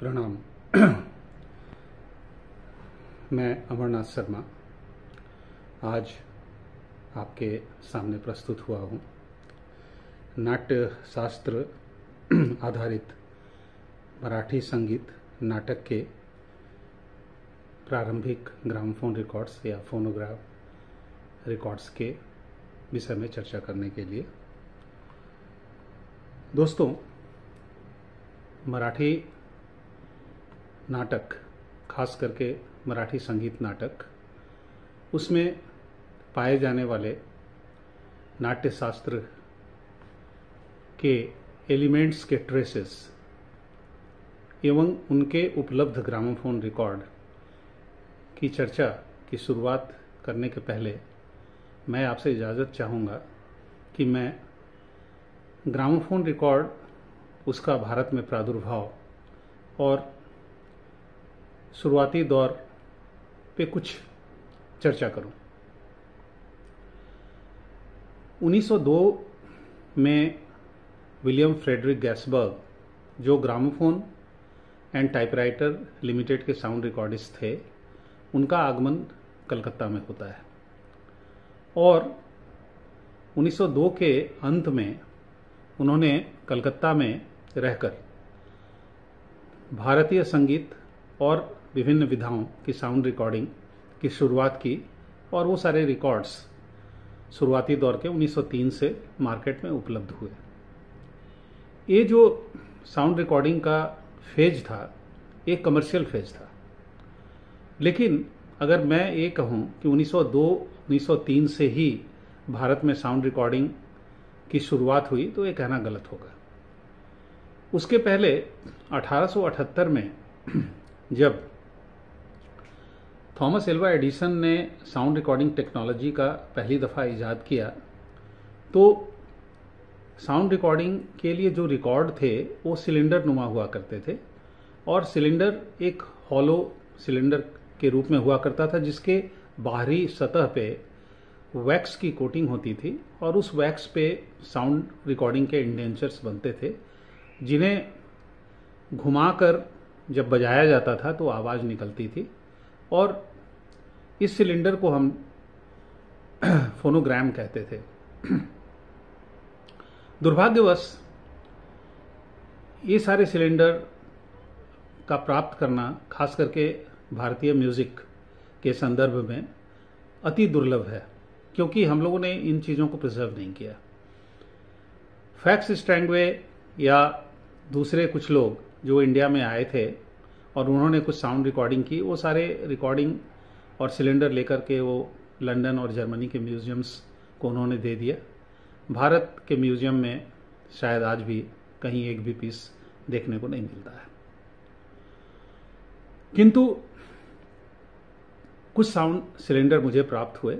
प्रणाम। मैं अमरनाथ शर्मा आज आपके सामने प्रस्तुत हुआ हूँ। नाट्य शास्त्र आधारित मराठी संगीत नाटक के प्रारंभिक ग्रामोफोन रिकॉर्ड्स या फोनोग्राफ रिकॉर्ड्स के विषय में चर्चा करने के लिए। दोस्तों, मराठी नाटक, खास करके मराठी संगीत नाटक, उसमें पाए जाने वाले नाट्य शास्त्र के एलिमेंट्स के ट्रेसेस एवं उनके उपलब्ध ग्रामोफोन रिकॉर्ड की चर्चा की शुरुआत करने के पहले मैं आपसे इजाज़त चाहूँगा कि मैं ग्रामोफोन रिकॉर्ड, उसका भारत में प्रादुर्भाव और शुरुआती दौर पे कुछ चर्चा करूं। 1902 में विलियम फ्रेडरिक गैसबर्ग, जो ग्रामोफोन एंड टाइपराइटर लिमिटेड के साउंड रिकॉर्डिस्ट थे, उनका आगमन कलकत्ता में होता है और 1902 के अंत में उन्होंने कलकत्ता में रहकर भारतीय संगीत और विभिन्न विधाओं की साउंड रिकॉर्डिंग की शुरुआत की और वो सारे रिकॉर्ड्स शुरुआती दौर के 1903 से मार्केट में उपलब्ध हुए। ये जो साउंड रिकॉर्डिंग का फेज था, एक कमर्शियल फेज था, लेकिन अगर मैं ये कहूँ कि 1902-1903 से ही भारत में साउंड रिकॉर्डिंग की शुरुआत हुई तो ये कहना गलत होगा। उसके पहले 1878 में जब थॉमस एल्वा एडिसन ने साउंड रिकॉर्डिंग टेक्नोलॉजी का पहली दफ़ा इजाद किया, तो साउंड रिकॉर्डिंग के लिए जो रिकॉर्ड थे वो सिलेंडर नुमा हुआ करते थे और सिलेंडर एक हॉलो सिलेंडर के रूप में हुआ करता था, जिसके बाहरी सतह पे वैक्स की कोटिंग होती थी और उस वैक्स पे साउंड रिकॉर्डिंग के इंडेंचर्स बनते थे, जिन्हें घुमाकर जब बजाया जाता था तो आवाज़ निकलती थी और इस सिलेंडर को हम फोनोग्राम कहते थे। दुर्भाग्यवश ये सारे सिलेंडर का प्राप्त करना, खास करके भारतीय म्यूजिक के संदर्भ में, अति दुर्लभ है, क्योंकि हम लोगों ने इन चीज़ों को प्रिजर्व नहीं किया। फैक्स स्ट्रैंगवे या दूसरे कुछ लोग जो इंडिया में आए थे और उन्होंने कुछ साउंड रिकॉर्डिंग की, वो सारे रिकॉर्डिंग और सिलेंडर लेकर के वो लंदन और जर्मनी के म्यूजियम्स को उन्होंने दे दिया। भारत के म्यूजियम में शायद आज भी कहीं एक भी पीस देखने को नहीं मिलता है। किंतु कुछ साउंड सिलेंडर मुझे प्राप्त हुए,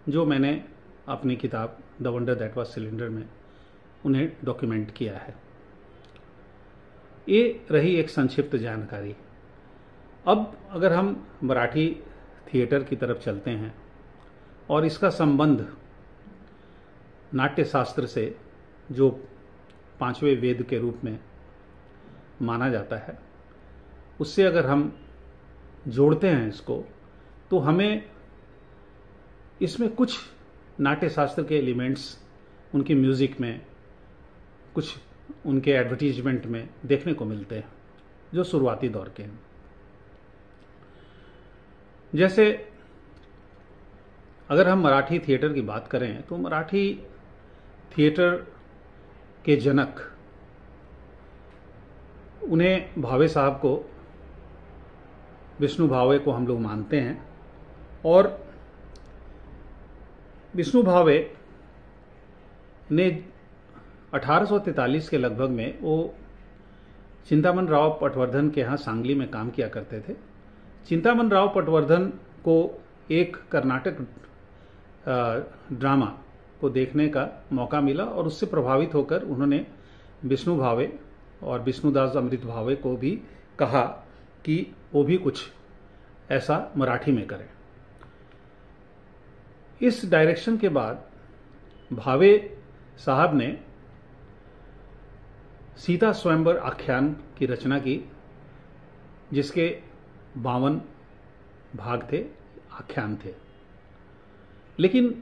जो मैंने अपनी किताब the wonder that was cylinder में उन्हें डॉक्यूमेंट किया है। ये रही एक संक्षिप्त जानकारी। अब अगर हम मराठी थिएटर की तरफ चलते हैं और इसका संबंध नाट्य शास्त्र से, जो पांचवें वेद के रूप में माना जाता है, उससे अगर हम जोड़ते हैं इसको, तो हमें इसमें कुछ नाट्य शास्त्र के एलिमेंट्स उनकी म्यूजिक में, कुछ उनके एडवर्टीजमेंट में देखने को मिलते हैं, जो शुरुआती दौर के हैं। जैसे अगर हम मराठी थिएटर की बात करें तो मराठी थिएटर के जनक, उन्हें भावे साहब को, विष्णु भावे को हम लोग मानते हैं और विष्णु भावे ने 1843 के लगभग में वो चिंतामन राव पटवर्धन के यहाँ सांगली में काम किया करते थे। चिंतामन राव पटवर्धन को एक कर्नाटक ड्रामा को देखने का मौका मिला और उससे प्रभावित होकर उन्होंने विष्णु भावे और विष्णुदास अमृत भावे को भी कहा कि वो भी कुछ ऐसा मराठी में करें। इस डायरेक्शन के बाद भावे साहब ने सीता स्वयंवर आख्यान की रचना की जिसके 52 भाग थे, आख्यान थे। लेकिन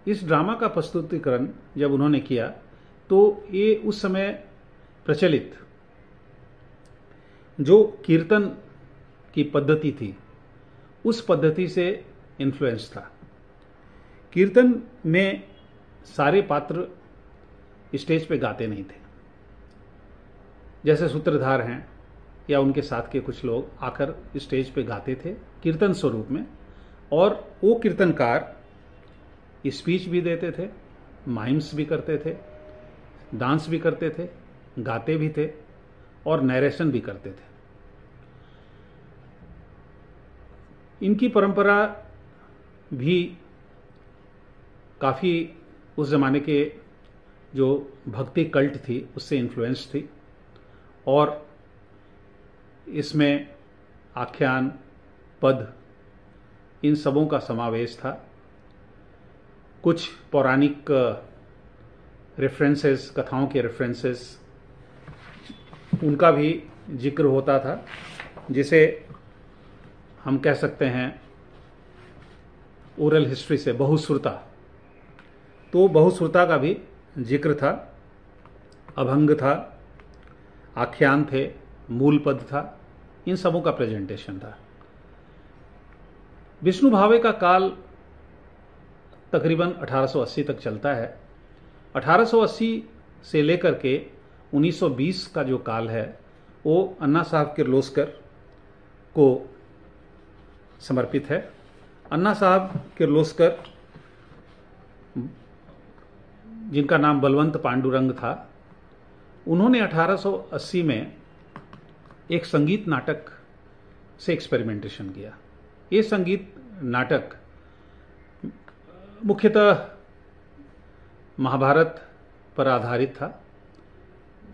इस ड्रामा का प्रस्तुतिकरण जब उन्होंने किया तो ये उस समय प्रचलित जो कीर्तन की पद्धति थी उस पद्धति से इन्फ्लुएंस था। कीर्तन में सारे पात्र स्टेज पे गाते नहीं थे, जैसे सूत्रधार हैं या उनके साथ के कुछ लोग आकर स्टेज पे गाते थे कीर्तन स्वरूप में, और वो कीर्तनकार स्पीच भी देते थे, माइम्स भी करते थे, डांस भी करते थे, गाते भी थे और नरेशन भी करते थे। इनकी परंपरा भी काफ़ी उस ज़माने के जो भक्ति कल्ट थी उससे इन्फ्लुएंस थी, और इसमें आख्यान, पद, इन सबों का समावेश था। कुछ पौराणिक रेफरेंसेस, कथाओं के रेफरेंसेस, उनका भी जिक्र होता था, जिसे हम कह सकते हैं ओरल हिस्ट्री से बहुश्रुता। तो बहुश्रुता का भी जिक्र था, अभंग था, आख्यान थे, मूल पद था, इन सबों का प्रेजेंटेशन था। विष्णु भावे का काल तकरीबन 1880 तक चलता है। 1880 से लेकर के 1920 का जो काल है वो अन्ना साहब किर्लोस्कर को समर्पित है। अन्ना साहब किर्लोस्कर, जिनका नाम बलवंत पांडुरंग था, उन्होंने 1880 में एक संगीत नाटक से एक्सपेरिमेंटेशन किया। ये संगीत नाटक मुख्यतः महाभारत पर आधारित था,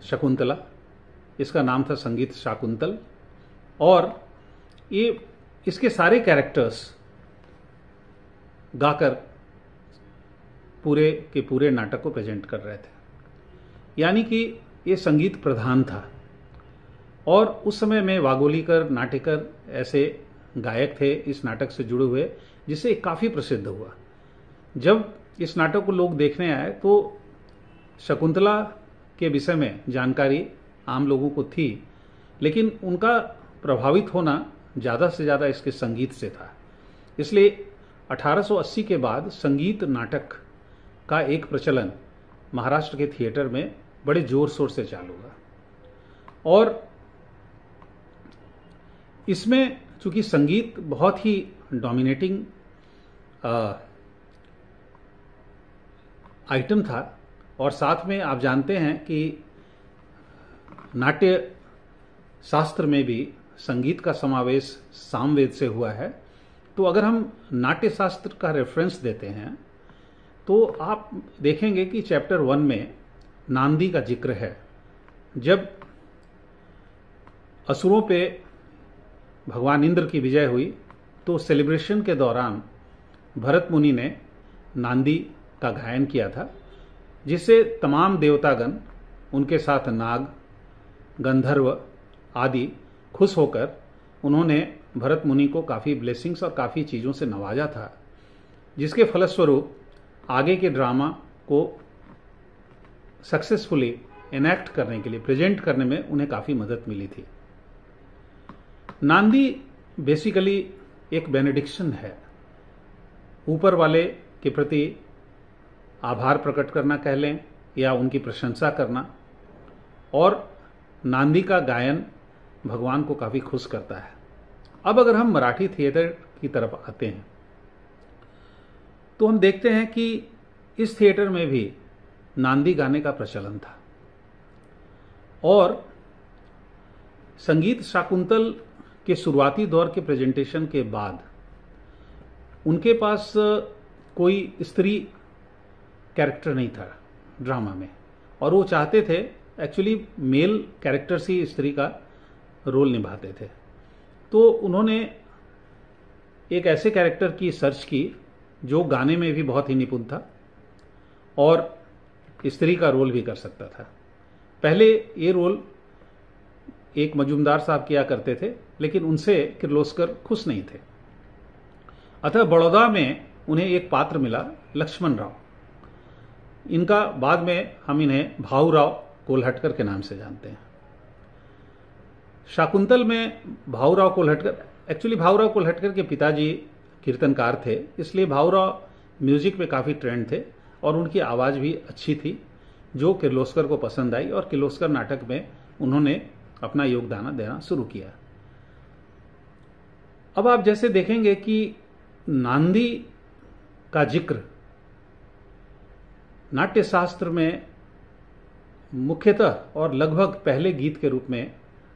शकुंतला। इसका नाम था संगीत शाकुंतल, और ये इसके सारे कैरेक्टर्स गाकर पूरे के पूरे नाटक को प्रेजेंट कर रहे थे, यानी कि ये संगीत प्रधान था। और उस समय में वागोलीकर, नाटेकर ऐसे गायक थे इस नाटक से जुड़े हुए, जिससे काफ़ी प्रसिद्ध हुआ। जब इस नाटक को लोग देखने आए तो शकुंतला के विषय में जानकारी आम लोगों को थी, लेकिन उनका प्रभावित होना ज़्यादा से ज़्यादा इसके संगीत से था। इसलिए 1880 के बाद संगीत नाटक का एक प्रचलन महाराष्ट्र के थिएटर में बड़े जोर शोर से चालू हुआ, और इसमें चूंकि संगीत बहुत ही डोमिनेटिंग आइटम था, और साथ में आप जानते हैं कि नाट्य शास्त्र में भी संगीत का समावेश सामवेद से हुआ है। तो अगर हम नाट्य शास्त्र का रेफरेंस देते हैं तो आप देखेंगे कि चैप्टर 1 में नांदी का जिक्र है। जब असुरों पे भगवान इंद्र की विजय हुई तो सेलिब्रेशन के दौरान भरत मुनि ने नांदी का गायन किया था, जिससे तमाम देवतागण, उनके साथ नाग, गंधर्व आदि खुश होकर उन्होंने भरत मुनि को काफ़ी ब्लेसिंग्स और काफ़ी चीज़ों से नवाजा था, जिसके फलस्वरूप आगे के ड्रामा को सक्सेसफुली एनैक्ट करने के लिए, प्रेजेंट करने में उन्हें काफ़ी मदद मिली थी। नांदी बेसिकली एक बेनेडिक्शन है, ऊपर वाले के प्रति आभार प्रकट करना कह लें या उनकी प्रशंसा करना, और नांदी का गायन भगवान को काफ़ी खुश करता है। अब अगर हम मराठी थिएटर की तरफ आते हैं तो हम देखते हैं कि इस थिएटर में भी नांदी गाने का प्रचलन था, और संगीत शाकुंतल के शुरुआती दौर के प्रेजेंटेशन के बाद उनके पास कोई स्त्री कैरेक्टर नहीं था ड्रामा में, और वो चाहते थे एक्चुअली मेल कैरेक्टर्स ही स्त्री का रोल निभाते थे। तो उन्होंने एक ऐसे कैरेक्टर की सर्च की जो गाने में भी बहुत ही निपुण था और स्त्री का रोल भी कर सकता था। पहले ये रोल एक मजूमदार साहब किया करते थे, लेकिन उनसे किर्लोस्कर खुश नहीं थे। अतः बड़ौदा में उन्हें एक पात्र मिला, लक्ष्मण राव। इनका बाद में हम इन्हें भाऊराव कोल्हटकर के नाम से जानते हैं। शाकुंतल में भाऊराव कोल्हटकर, एक्चुअली भाऊराव कोल्हटकर के पिताजी कीर्तनकार थे, इसलिए भाऊराव म्यूजिक में काफ़ी ट्रेंड थे और उनकी आवाज़ भी अच्छी थी, जो किर्लोस्कर को पसंद आई और किर्लोस्कर नाटक में उन्होंने अपना योगदान देना शुरू किया। अब आप जैसे देखेंगे कि नांदी का जिक्र नाट्यशास्त्र में मुख्यतः और लगभग पहले गीत के रूप में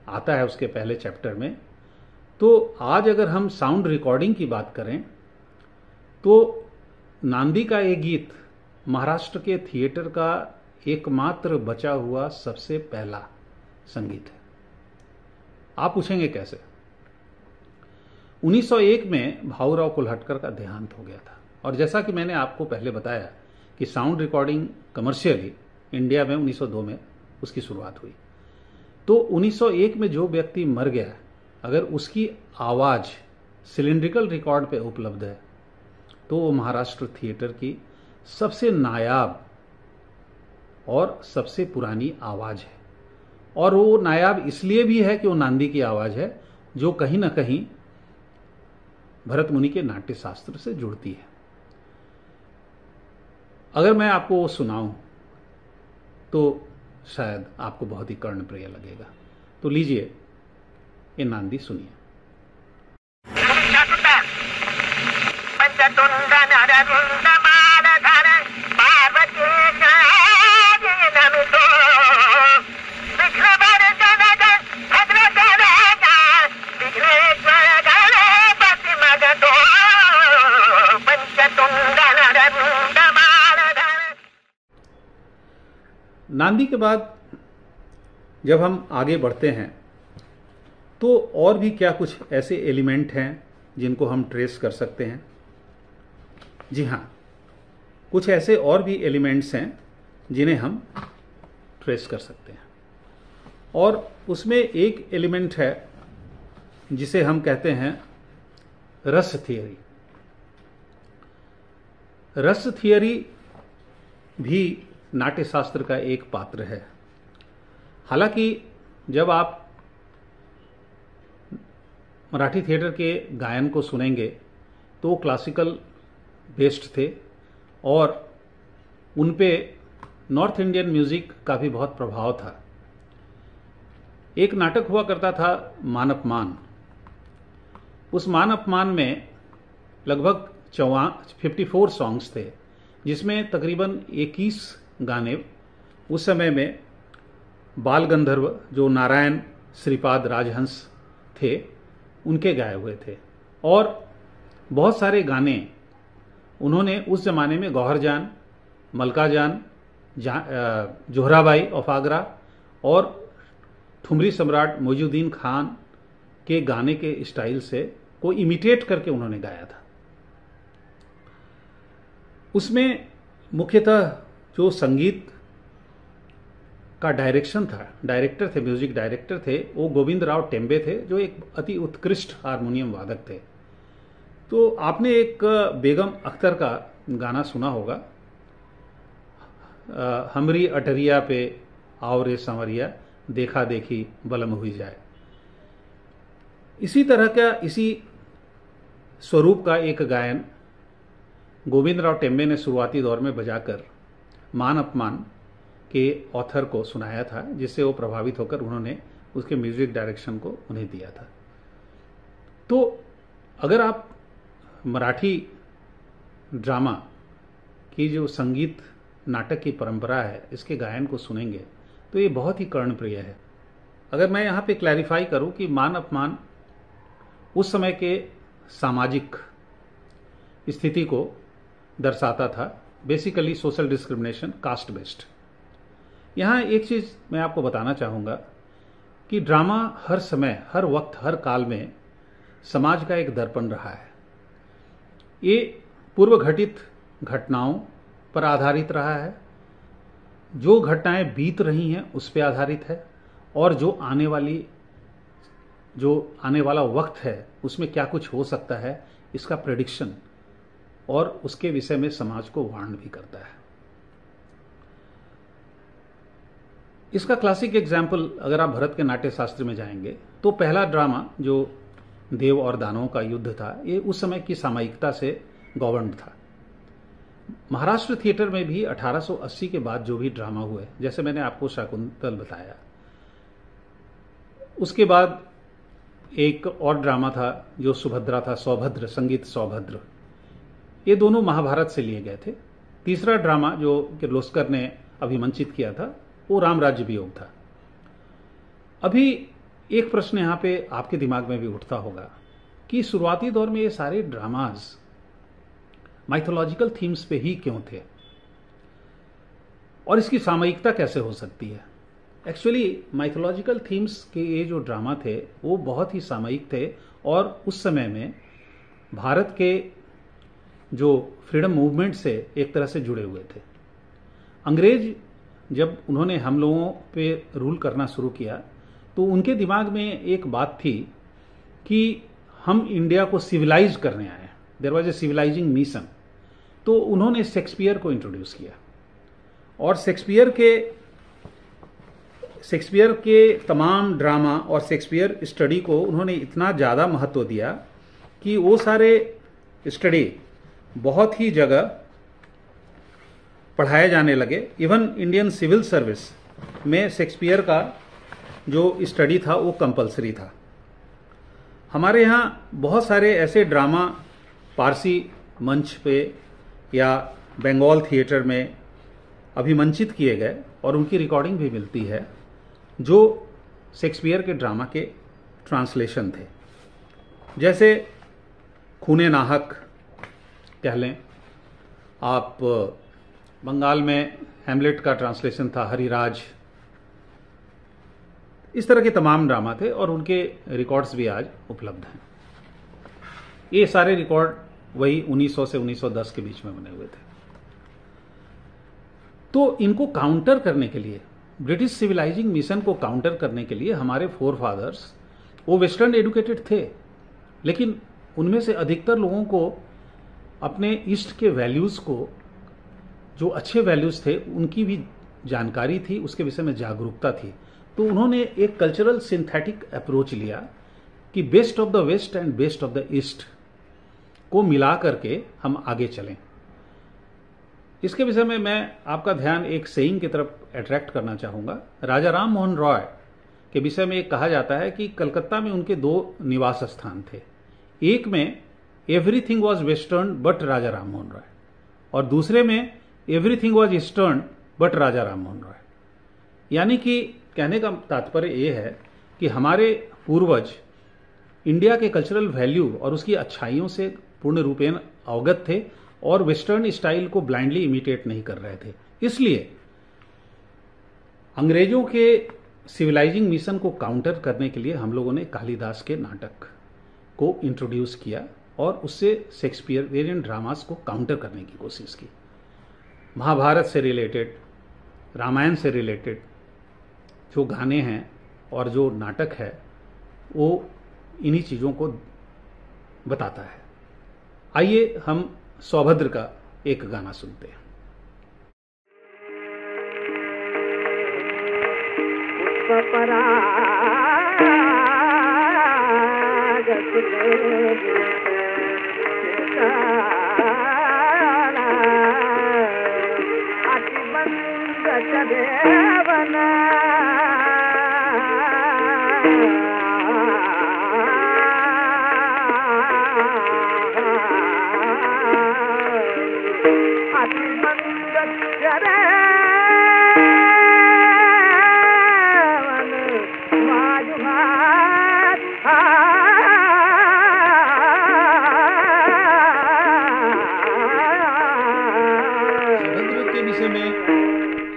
आता है, उसके पहले चैप्टर में। तो आज अगर हम साउंड रिकॉर्डिंग की बात करें तो नांदी का एक गीत महाराष्ट्र के थिएटर का एकमात्र बचा हुआ सबसे पहला संगीत है। आप पूछेंगे कैसे? 1901 में भाऊराव कोल्हटकर का देहांत हो गया था और जैसा कि मैंने आपको पहले बताया कि साउंड रिकॉर्डिंग कमर्शियली इंडिया में 1902 में उसकी शुरुआत हुई। तो 1901 में जो व्यक्ति मर गया, अगर उसकी आवाज़ सिलिंड्रिकल रिकॉर्ड पे उपलब्ध है तो वो महाराष्ट्र थिएटर की सबसे नायाब और सबसे पुरानी आवाज़ है। और वो नायाब इसलिए भी है कि वो नांदी की आवाज़ है, जो कहीं ना कहीं भरत मुनि के नाट्य शास्त्र से जुड़ती है। अगर मैं आपको वो सुनाऊं तो शायद आपको बहुत ही कर्णप्रिय लगेगा। तो लीजिए ये नांदी सुनिए। नांदी के बाद जब हम आगे बढ़ते हैं तो और भी क्या कुछ ऐसे एलिमेंट हैं जिनको हम ट्रेस कर सकते हैं। जी हाँ, कुछ ऐसे और भी एलिमेंट्स हैं जिन्हें हम ट्रेस कर सकते हैं और उसमें एक एलिमेंट है जिसे हम कहते हैं रस थियरी। रस थियरी भी नाट्यशास्त्र का एक पात्र है। हालांकि जब आप मराठी थिएटर के गायन को सुनेंगे तो वो क्लासिकल बेस्ड थे और उन पे नॉर्थ इंडियन म्यूजिक का भी बहुत प्रभाव था। एक नाटक हुआ करता था मान अपमान। उस मान अपमान में लगभग 54 सॉन्ग्स थे, जिसमें तकरीबन 21 गाने उस समय में बाल गंधर्व जो नारायण श्रीपाद राजहंस थे उनके गाए हुए थे और बहुत सारे गाने उन्होंने उस जमाने में गौहर जान, मलका जान, जोहराबाई ऑफ आगरा और ठुमरी सम्राट मोइजुद्दीन खान के गाने के स्टाइल से को इमिटेट करके उन्होंने गाया था। उसमें मुख्यतः जो संगीत का डायरेक्शन था, डायरेक्टर थे, म्यूजिक डायरेक्टर थे, वो गोविंद राव टेम्बे थे, जो एक अति उत्कृष्ट हारमोनियम वादक थे। तो आपने एक बेगम अख्तर का गाना सुना होगा, हमरी अटरिया पे आओ रे संवरिया, देखा देखी बलम हुई जाए। इसी तरह का, इसी स्वरूप का एक गायन गोविंद राव टेम्बे ने शुरुआती दौर में बजाकर मान अपमान के ऑथर को सुनाया था, जिससे वो प्रभावित होकर उन्होंने उसके म्यूजिक डायरेक्शन को उन्हें दिया था। तो अगर आप मराठी ड्रामा की जो संगीत नाटक की परंपरा है, इसके गायन को सुनेंगे तो ये बहुत ही कर्णप्रिय है। अगर मैं यहाँ पे क्लैरिफाई करूँ कि मान अपमान उस समय के सामाजिक स्थिति को दर्शाता था, basically social discrimination, caste based. यहाँ एक चीज़ मैं आपको बताना चाहूँगा कि ड्रामा हर समय, हर वक्त, हर काल में समाज का एक दर्पण रहा है। ये पूर्व घटित घटनाओं पर आधारित रहा है, जो घटनाएं बीत रही हैं उस पर आधारित है, और जो आने वाली जो आने वाला वक्त है उसमें क्या कुछ हो सकता है, इसका प्रेडिक्शन और उसके विषय में समाज को वार्न भी करता है। इसका क्लासिक एग्जाम्पल अगर आप भरत के नाट्य शास्त्र में जाएंगे तो पहला ड्रामा जो देव और दानवों का युद्ध था, ये उस समय की सामयिकता से गवर्न था। महाराष्ट्र थिएटर में भी 1880 के बाद जो भी ड्रामा हुए, जैसे मैंने आपको शाकुंतल बताया, उसके बाद एक और ड्रामा था जो सुभद्रा था, सौभद्र, संगीत सौभद्र, ये दोनों महाभारत से लिए गए थे। तीसरा ड्रामा जो किर्लोस्कर ने अभिमंचित किया था वो राम राज्य वियोग था। अभी एक प्रश्न यहां पे आपके दिमाग में भी उठता होगा कि शुरुआती दौर में ये सारे ड्रामाज माइथोलॉजिकल थीम्स पे ही क्यों थे और इसकी सामयिकता कैसे हो सकती है। एक्चुअली माइथोलॉजिकल थीम्स के ये जो ड्रामा थे वो बहुत ही सामयिक थे और उस समय में भारत के जो फ्रीडम मूवमेंट से एक तरह से जुड़े हुए थे। अंग्रेज जब उन्होंने हम लोगों पे रूल करना शुरू किया तो उनके दिमाग में एक बात थी कि हम इंडिया को सिविलाइज करने आए, there was a civilising mission. तो उन्होंने शेक्सपियर को इंट्रोड्यूस किया और शेक्सपियर के तमाम ड्रामा और शेक्सपियर स्टडी को उन्होंने इतना ज़्यादा महत्व दिया कि वो सारे स्टडी बहुत ही जगह पढ़ाए जाने लगे। इवन इंडियन सिविल सर्विस में शेक्सपियर का जो स्टडी था वो कंपलसरी था। हमारे यहाँ बहुत सारे ऐसे ड्रामा पारसी मंच पे या बंगाल थिएटर में अभिमंचित किए गए और उनकी रिकॉर्डिंग भी मिलती है जो शेक्सपियर के ड्रामा के ट्रांसलेशन थे। जैसे खूने नाहक कह लें आप, बंगाल में हैमलेट का ट्रांसलेशन था हरिराज। इस तरह के तमाम ड्रामा थे और उनके रिकॉर्ड्स भी आज उपलब्ध हैं। ये सारे रिकॉर्ड वही 1900 से 1910 के बीच में बने हुए थे। तो इनको काउंटर करने के लिए, ब्रिटिश सिविलाइजिंग मिशन को काउंटर करने के लिए हमारे फोर फादर्स वो वेस्टर्न एडुकेटेड थे, लेकिन उनमें से अधिकतर लोगों को अपने ईस्ट के वैल्यूज को, जो अच्छे वैल्यूज थे उनकी भी जानकारी थी, उसके विषय में जागरूकता थी। तो उन्होंने एक कल्चरल सिंथेटिक अप्रोच लिया कि best of the west and best of the east को मिला करके हम आगे चलें। इसके विषय में मैं आपका ध्यान एक सेइंग की तरफ अट्रैक्ट करना चाहूंगा। राजा राम मोहन रॉय के विषय में एक कहा जाता है कि कलकत्ता में उनके दो निवास स्थान थे। एक में एवरीथिंग वॉज वेस्टर्न बट राजा राम मोहन रॉय और दूसरे में एवरीथिंग वॉज ईस्टर्न बट राजा राम मोहन रॉय। यानी कि कहने का तात्पर्य यह है कि हमारे पूर्वज इंडिया के कल्चरल वैल्यू और उसकी अच्छाइयों से पूर्ण रूपेण अवगत थे और वेस्टर्न स्टाइल को ब्लाइंडली इमिटेट नहीं कर रहे थे। इसलिए अंग्रेजों के सिविलाइजिंग मिशन को काउंटर करने के लिए हम लोगों ने कालिदास के नाटक को इंट्रोड्यूस किया और उससे शेक्सपियरियन ड्रामास को काउंटर करने की कोशिश की। महाभारत से रिलेटेड, रामायण से रिलेटेड जो गाने हैं और जो नाटक है वो इन्हीं चीज़ों को बताता है। आइए हम सौभद्र का एक गाना सुनते हैं।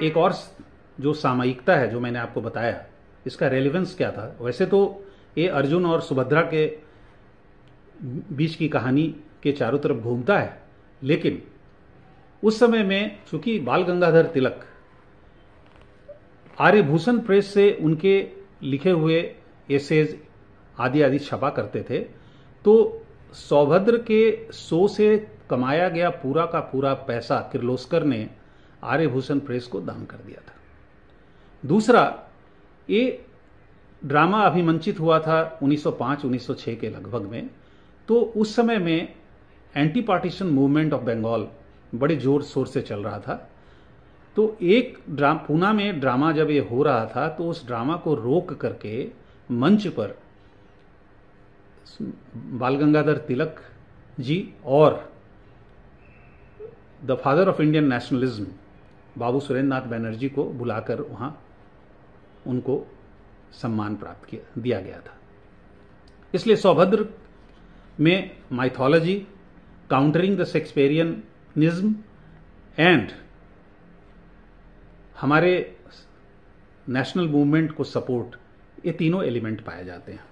एक और जो सामयिकता है जो मैंने आपको बताया, इसका रेलेवेंस क्या था। वैसे तो ये अर्जुन और सुभद्रा के बीच की कहानी के चारों तरफ घूमता है, लेकिन उस समय में चूंकि बाल गंगाधर तिलक आर्यभूषण प्रेस से उनके लिखे हुए एसेज आदि आदि छपा करते थे, तो सौभद्र के शो से कमाया गया पूरा का पूरा पैसा किर्लोस्कर ने आर्यभूषण प्रेस को दान कर दिया था। दूसरा, ये ड्रामा अभिमंचित हुआ था 1905-1906 के लगभग में, तो उस समय में anti partition movement of Bengal बड़े जोर शोर से चल रहा था। तो एक पूना में ड्रामा जब ये हो रहा था तो उस ड्रामा को रोक करके मंच पर बाल गंगाधर तिलक जी और the father of Indian nationalism Babu Surendra Nath Banerjee को बुलाकर वहां उनको सम्मान प्राप्त दिया गया था। इसलिए सौभद्र में माइथोलॉजी, काउंटरिंग द शेक्सपियरियनिज्म एंड हमारे नेशनल मूवमेंट को सपोर्ट, ये तीनों एलिमेंट पाए जाते हैं।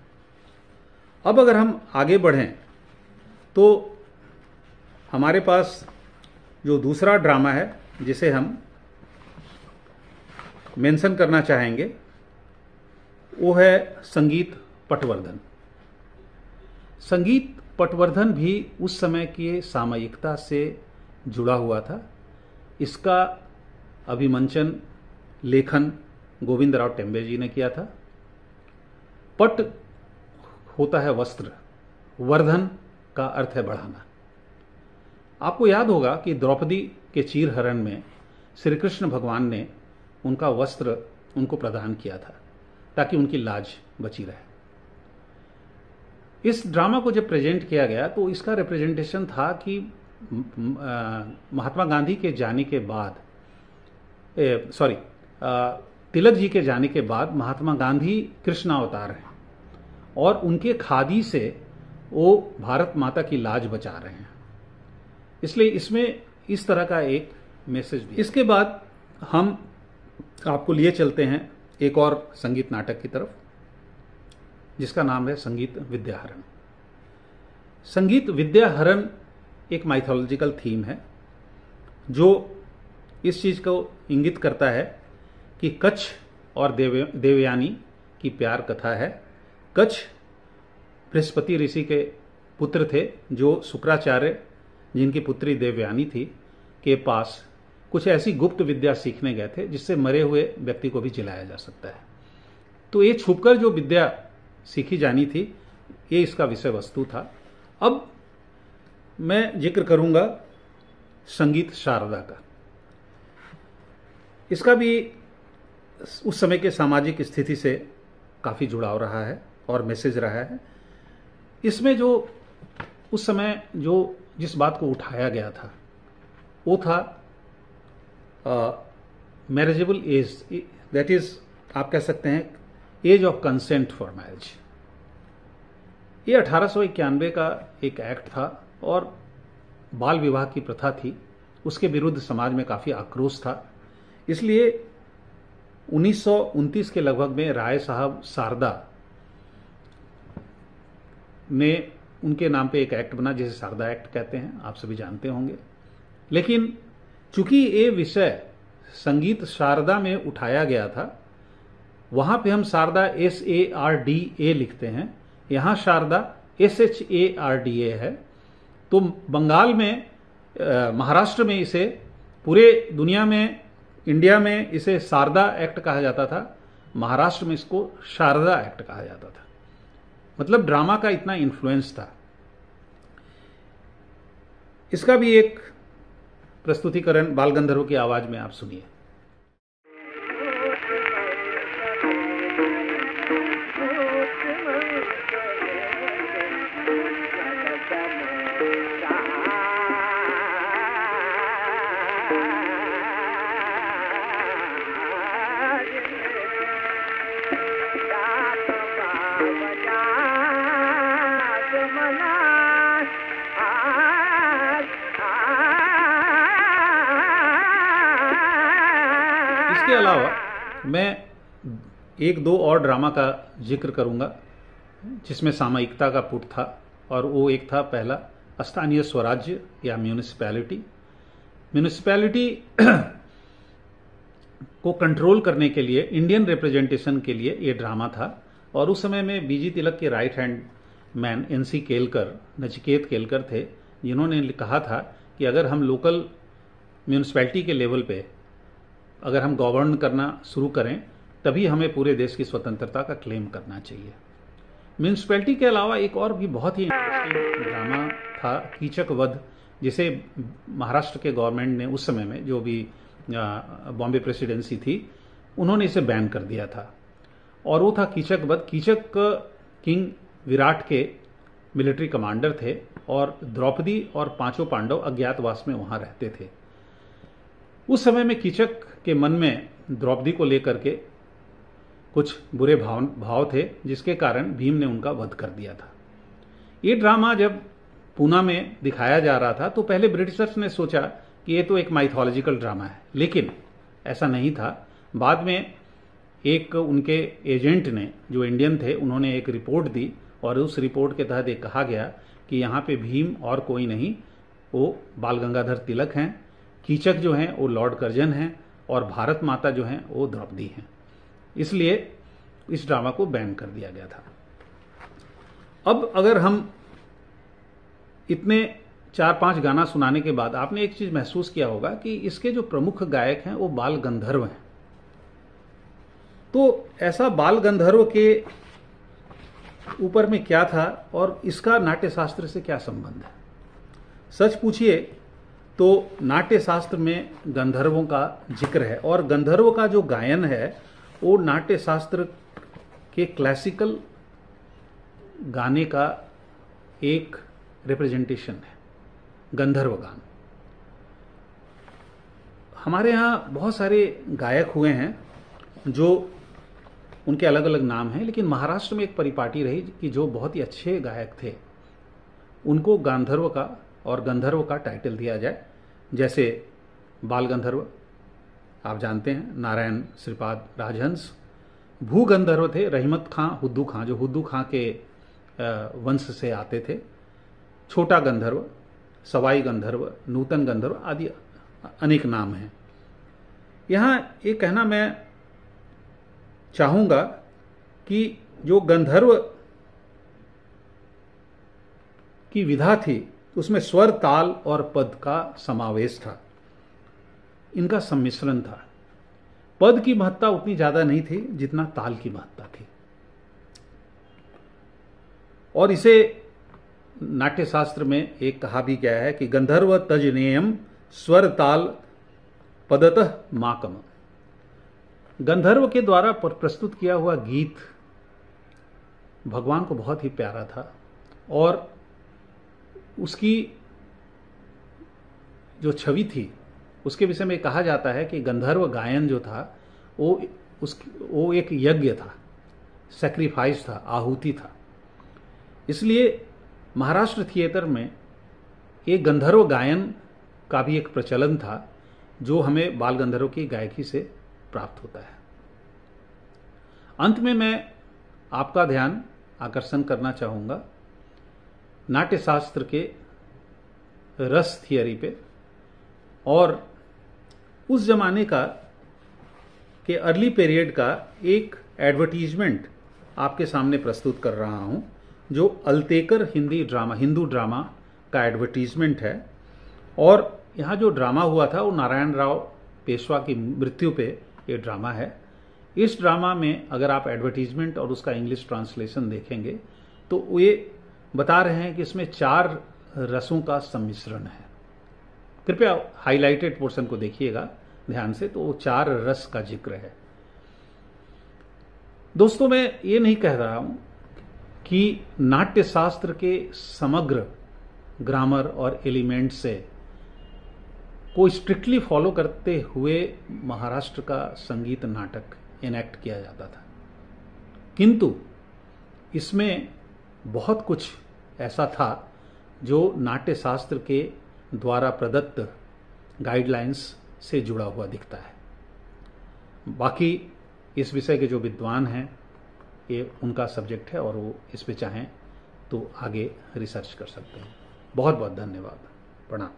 अब अगर हम आगे बढ़ें तो हमारे पास जो दूसरा ड्रामा है जिसे हम मेंशन करना चाहेंगे वो है संगीत पटवर्धन। संगीत पटवर्धन भी उस समय की सामयिकता से जुड़ा हुआ था। इसका अभिमंचन लेखन गोविंदराव टेम्बे जी ने किया था। पट होता है वस्त्र, वर्धन का अर्थ है बढ़ाना। आपको याद होगा कि द्रौपदी के चीरहरण में श्री कृष्ण भगवान ने उनका वस्त्र उनको प्रदान किया था ताकि उनकी लाज बची रहे। इस ड्रामा को जब प्रेजेंट किया गया तो इसका रिप्रेजेंटेशन था कि महात्मा गांधी के जाने के बाद तिलक जी के जाने के बाद महात्मा गांधी कृष्णावतार हैं और उनके खादी से वो भारत माता की लाज बचा रहे हैं, इसलिए इसमें इस तरह का एक मैसेज भी। इसके बाद हम आपको लिए चलते हैं एक और संगीत नाटक की तरफ जिसका नाम है संगीत विद्याहरण। संगीत विद्याहरण एक माइथोलॉजिकल थीम है जो इस चीज को इंगित करता है कि कच्छ और देवयानी की प्यार कथा है। कच्छ बृहस्पति ऋषि के पुत्र थे जो शुक्राचार्य, जिनकी पुत्री देवयानी थी, के पास कुछ ऐसी गुप्त विद्या सीखने गए थे जिससे मरे हुए व्यक्ति को भी जिलाया जा सकता है। तो ये छुपकर जो विद्या सीखी जानी थी, ये इसका विषय वस्तु था। अब मैं जिक्र करूंगा संगीत शारदा का। इसका भी उस समय के सामाजिक स्थिति से काफी जुड़ाव रहा है और मैसेज रहा है। इसमें जो उस समय जो जिस बात को उठाया गया था वो था मैरिजेबल एज, दैट इज आप कह सकते हैं age of consent for marriage. ये 1891 का एक एक्ट था और बाल विवाह की प्रथा थी, उसके विरुद्ध समाज में काफी आक्रोश था। इसलिए 1929 के लगभग में राय साहब शारदा ने उनके नाम पे एक एक्ट बना जिसे शारदा एक्ट कहते हैं, आप सभी जानते होंगे। लेकिन चूंकि ये विषय संगीत शारदा में उठाया गया था, वहां पे हम शारदा SARDA लिखते हैं, यहां शारदा SHARDA है। तो बंगाल में, महाराष्ट्र में इसे, पूरे दुनिया में, इंडिया में इसे शारदा एक्ट कहा जाता था, महाराष्ट्र में इसको शारदा एक्ट कहा जाता था। मतलब ड्रामा का इतना इन्फ्लुएंस था। इसका भी एक प्रस्तुतिकरण बाल गंधर्व की आवाज में आप सुनिए। इसके अलावा मैं एक दो और ड्रामा का जिक्र करूंगा जिसमें सामयिकता का पुट था, और वो एक था पहला स्थानीय स्वराज्य या म्यूनिसिपैलिटी। म्यूनिसिपैलिटी को कंट्रोल करने के लिए, इंडियन रिप्रेजेंटेशन के लिए ये ड्रामा था। और उस समय में बीजी तिलक के right hand man NC Kelkar, Nachiket Kelkar थे, जिन्होंने कहा था कि अगर हम लोकल म्यूनिसपैलिटी के लेवल पे अगर हम गवर्न करना शुरू करें तभी हमें पूरे देश की स्वतंत्रता का क्लेम करना चाहिए। म्यूनिसपैलिटी के अलावा एक और भी बहुत ही इंटरेस्टिंग ड्रामा था कीचक वध, जिसे महाराष्ट्र के गवर्नमेंट ने उस समय में, जो भी बॉम्बे प्रेसिडेंसी थी, उन्होंने इसे बैन कर दिया था। और वो था कीचक वध। कीचक किंग विराट के मिलिट्री कमांडर थे और द्रौपदी और पांचों पांडव अज्ञातवास में वहां रहते थे। उस समय में कीचक के मन में द्रौपदी को लेकर के कुछ बुरे भाव थे, जिसके कारण भीम ने उनका वध कर दिया था। ये ड्रामा जब पूना में दिखाया जा रहा था तो पहले ब्रिटिशर्स ने सोचा कि ये तो एक माइथोलॉजिकल ड्रामा है, लेकिन ऐसा नहीं था। बाद में एक उनके एजेंट ने, जो इंडियन थे, उन्होंने एक रिपोर्ट दी और उस रिपोर्ट के तहत ये कहा गया कि यहाँ पे भीम और कोई नहीं, वो बाल गंगाधर तिलक हैं, कीचक जो हैं वो लॉर्ड कर्जन हैं और भारत माता जो हैं वो द्रौपदी हैं। इसलिए इस ड्रामा को बैन कर दिया गया था। अब अगर हम इतने 4-5 गाना सुनाने के बाद आपने एक चीज महसूस किया होगा कि इसके जो प्रमुख गायक हैं वो बाल गंधर्व हैं। तो ऐसा बाल गंधर्व के ऊपर में क्या था और इसका नाट्य शास्त्र से क्या संबंध है? सच पूछिए तो नाट्य शास्त्र में गंधर्वों का जिक्र है और गंधर्व का जो गायन है वो नाट्य शास्त्र के क्लासिकल गाने का एक रिप्रेजेंटेशन है, गंधर्व गान। हमारे यहाँ बहुत सारे गायक हुए हैं जो उनके अलग अलग नाम हैं, लेकिन महाराष्ट्र में एक परिपाटी रही कि जो बहुत ही अच्छे गायक थे उनको गांधर्व का और गंधर्व का टाइटल दिया जाए। जैसे बाल गंधर्व आप जानते हैं, नारायण श्रीपाद राजहंस। भूगंधर्व थे रहीमत खां हुद्दू खां, जो हुद्दू खां के वंश से आते थे। छोटा गंधर्व, सवाई गंधर्व, नूतन गंधर्व आदि अनेक नाम हैं। यहां एक कहना मैं चाहूंगा कि जो गंधर्व की विधा थी उसमें स्वर, ताल और पद का समावेश था, इनका सम्मिश्रण था। पद की महत्ता उतनी ज्यादा नहीं थी जितना ताल की महत्ता थी। और इसे नाट्य शास्त्र में एक कहा भी गया है कि गंधर्व तजनेयम स्वर ताल पदतः माकम। गंधर्व के द्वारा प्रस्तुत किया हुआ गीत भगवान को बहुत ही प्यारा था और उसकी जो छवि थी उसके विषय में कहा जाता है कि गंधर्व गायन जो था वो एक यज्ञ था, सैक्रिफाइस था, आहुति था। इसलिए महाराष्ट्र थिएटर में एक गंधर्व गायन का भी एक प्रचलन था जो हमें बाल गंधर्व की गायकी से प्राप्त होता है। अंत में मैं आपका ध्यान आकर्षण करना चाहूंगा नाट्य शास्त्र के रस थियरी पे और उस जमाने का के अर्ली पीरियड का एक एडवर्टीजमेंट आपके सामने प्रस्तुत कर रहा हूं, जो अल्तेकर हिंदू ड्रामा का एडवर्टीजमेंट है। और यहाँ जो ड्रामा हुआ था वो नारायण राव पेशवा की मृत्यु पे ये ड्रामा है। इस ड्रामा में अगर आप एडवर्टीजमेंट और उसका इंग्लिश ट्रांसलेशन देखेंगे तो ये बता रहे हैं कि इसमें 4 रसों का सम्मिश्रण है। कृपया हाइलाइटेड पोर्शन को देखिएगा ध्यान से, तो वो 4 रस का जिक्र है। दोस्तों, मैं ये नहीं कह रहा हूं कि नाट्य शास्त्र के समग्र ग्रामर और एलिमेंट से को स्ट्रिक्टली फॉलो करते हुए महाराष्ट्र का संगीत नाटक इनेक्ट किया जाता था, किंतु इसमें बहुत कुछ ऐसा था जो नाट्य शास्त्र के द्वारा प्रदत्त गाइडलाइंस से जुड़ा हुआ दिखता है। बाकी इस विषय के जो विद्वान हैं ये उनका सब्जेक्ट है और वो इस पे चाहें तो आगे रिसर्च कर सकते हैं। बहुत बहुत धन्यवाद। प्रणाम।